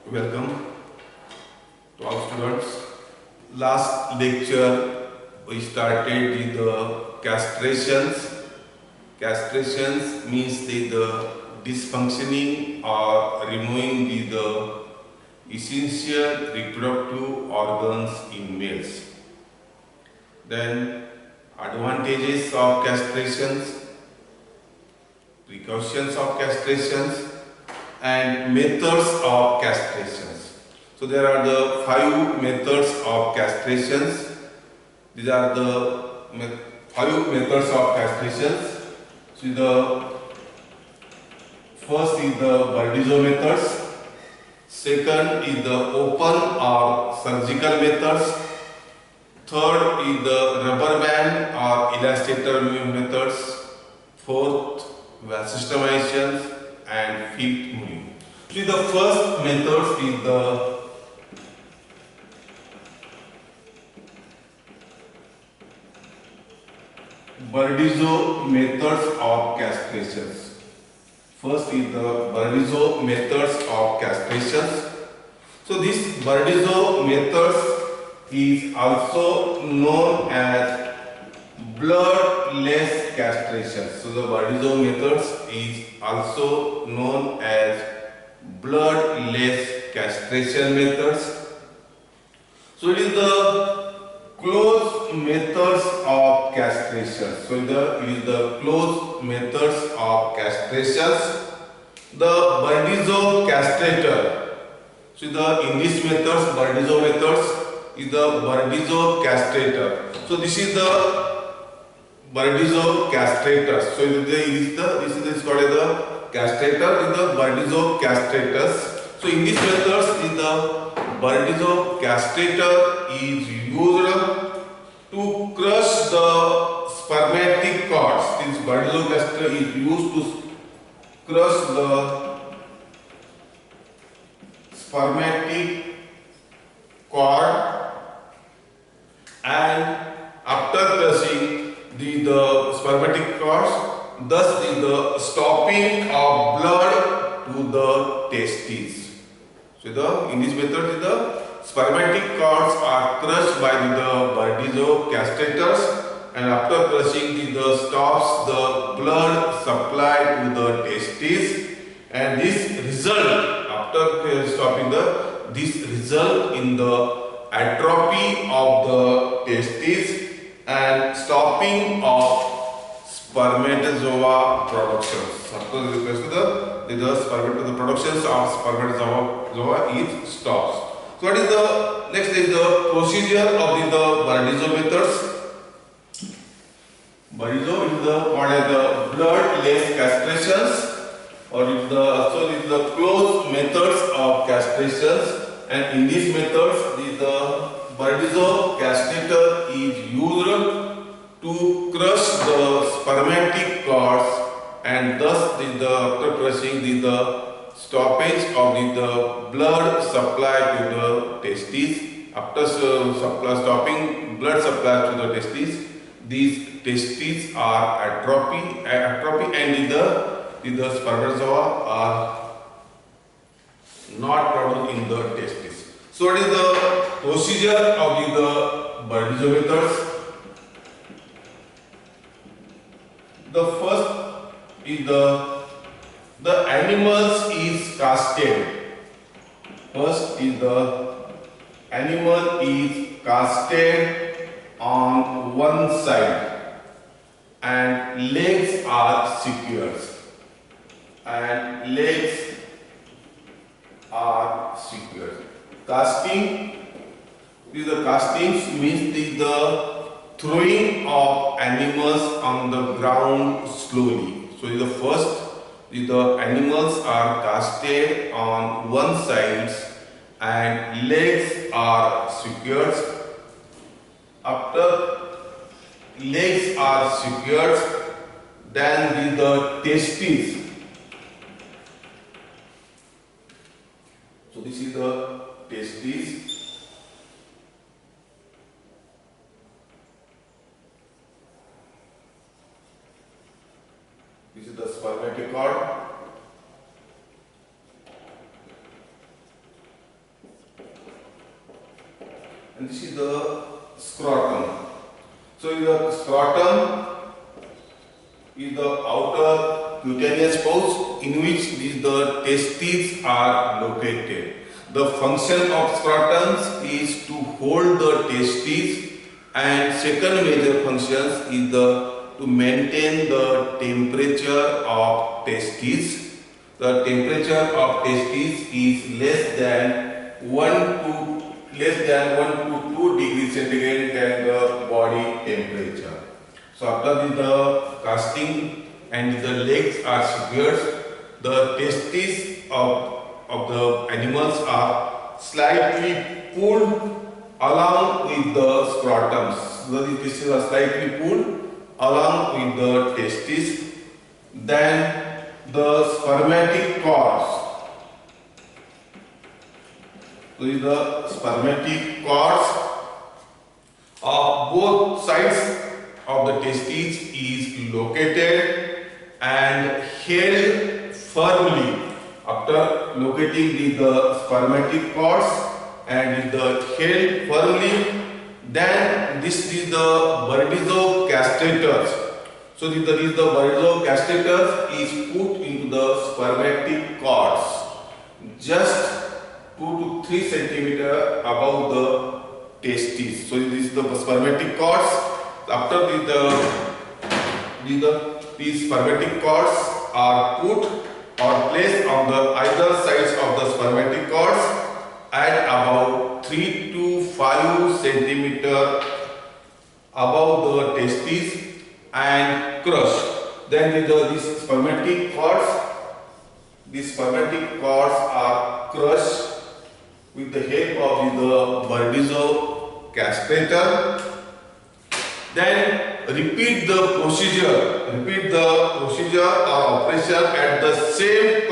Welcome to all students. Last lecture we started with the castrations. Castrations means the dysfunctioning or removing the essential reproductive organs in males. Then advantages of castrations, precautions of castrations, and methods of castrations. So there are the 5 methods of castrations. These are the 5 methods of castrations. So the first is the Burdizzo methods. Second is the open or surgical methods. Third is the rubber band or elastator methods. Fourth, systemizations, and fifth, moving. So the first method is the Burdizzo methods of castrations. First is the Burdizzo methods of castrations. So this Burdizzo methods is also known as bloodless castration. So the Burdizzo methods is also known as bloodless castration methods. So it is the closed methods of castration. So it is the closed methods of castrations. The Burdizzo castrator. So in this methods, Burdizzo methods is the Burdizzo castrator. So this is the Burdizzo castrator. So this is called as the castrator is the Burdizzo castrators. So in this methods is the Burdizzo castrator is used to crush the spermatic cords. This Burdizzo castrator is used to crush the spermatic cord, and after crushing the spermatic cords, thus the stopping of blood to the testes. So in this method the spermatic cords are crushed by the Burdizzo castrators, and after crushing the stops the blood supply to the testes, and this result after stopping this result in the atrophy of the testes and stopping of spermatozoa productions. After the productions of spermatozoa is stops. So what is the next is the procedure of the Burdizzo methods. Burdizzo is called as the bloodless castrations, or also it is the closed methods of castrations. And in these methods, the Burdizzo castrator is used to crush the spermatic cords, and thus after crushing the stoppage of the blood supply to the testes. After stopping blood supply to the testes, these testes are atrophy and the spermatozoa are not produced in the testes. So what is the procedure of the Burdizzo methods? The first is the animals is castrated. First is the animal is castrated on one side and legs are secured. Casting means the throwing of animals on the ground slowly. So the first the animals are casted on one side and legs are secured. After legs are secured, then the testes. So this is the testes. This is the spermatic cord. and this is the scrotum. So the scrotum is the outer cutaneous pouch in which the testes are located. The function of scrotums is to hold the testes, and second major function is to maintain the temperature of testes. The temperature of testes is less than 1 to 2 degrees centigrade than the body temperature. So after the casting and the legs are severed, the testes of the animals are slightly pulled along with the scrotums. So the testes are slightly pulled along with the testes. Then the spermatic cords. So the spermatic cords of both sides of the testes is located and held firmly. After locating the spermatic cords and held firmly, then this is the Burdizo-castrators. So the Burdizo-castrators is put into the spermatic cords just 2 to 3 centimeter above the testes. So this is the spermatic cords. After these spermatic cords are put or placed on the either sides of the spermatic cords at about 3 to 5 centimeter above the testes and crushed. Then these spermatic cords are crushed with the help of the Burdizo-castrator. Then repeat the procedure or operation at the same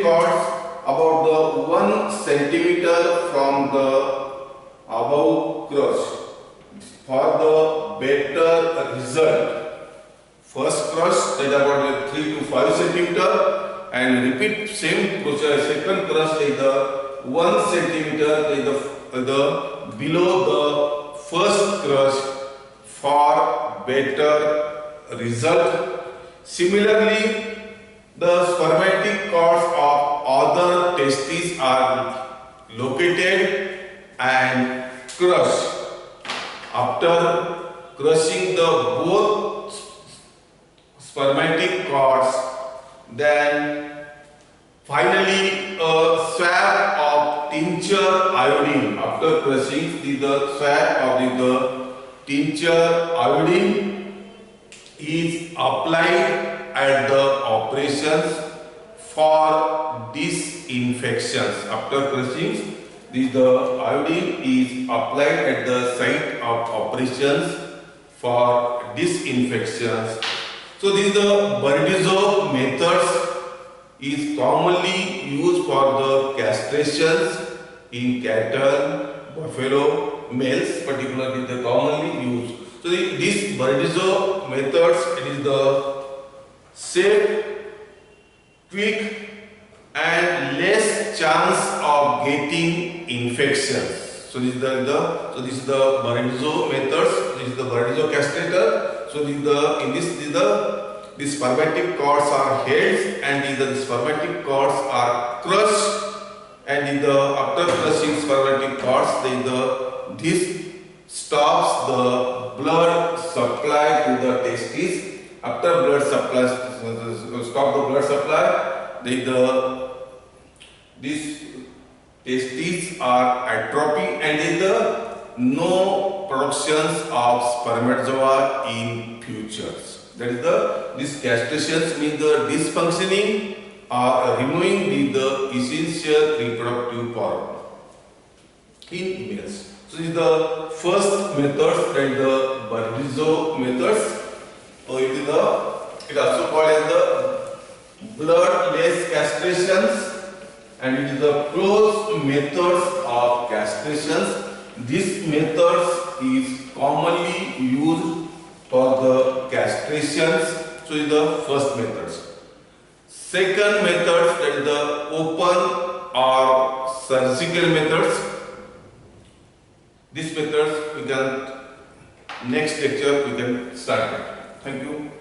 cords about the 1 centimeter from the above crush for the better result. First crush is about 3 to 5 centimeter and repeat same procedure. Second crush is the 1 centimeter below the first crush for better result. Similarly, the spermatic cords of other testes are located and crushed. After crushing the both spermatic cords, then finally a swab of tincture iodine. After crushing the swab of the tincture iodine is applied at the operations for disinfections. After crushing, the iodine is applied at the site of operations for disinfections. So these the Burdizo methods is commonly used for the castrations in cattle, buffalo, males particularly they commonly used. So these Burdizo methods, it is the safe, quick and less chance of getting infections. So this is the Burdizo methods. This is the Burdizo-castrator. So the spermatic cords are held and the spermatic cords are crushed, and after crushing spermatic cords, this stops the blood supply to the testes. After blood supply, stop the blood supply, these testes are atrophy and no productions of spermatozoa in futures. That is these castrations mean the dysfunctioning or removing the essential reproductive hormone in males. So this is the first method, that is the Burdizo methods. It also called as the bloodless castrations, and it is the closed methods of castrations. This method is commonly used for the castrations. So it is the first method. Second method, that is the open or surgical methods. These methods we can next lecture we can start it. Thank you.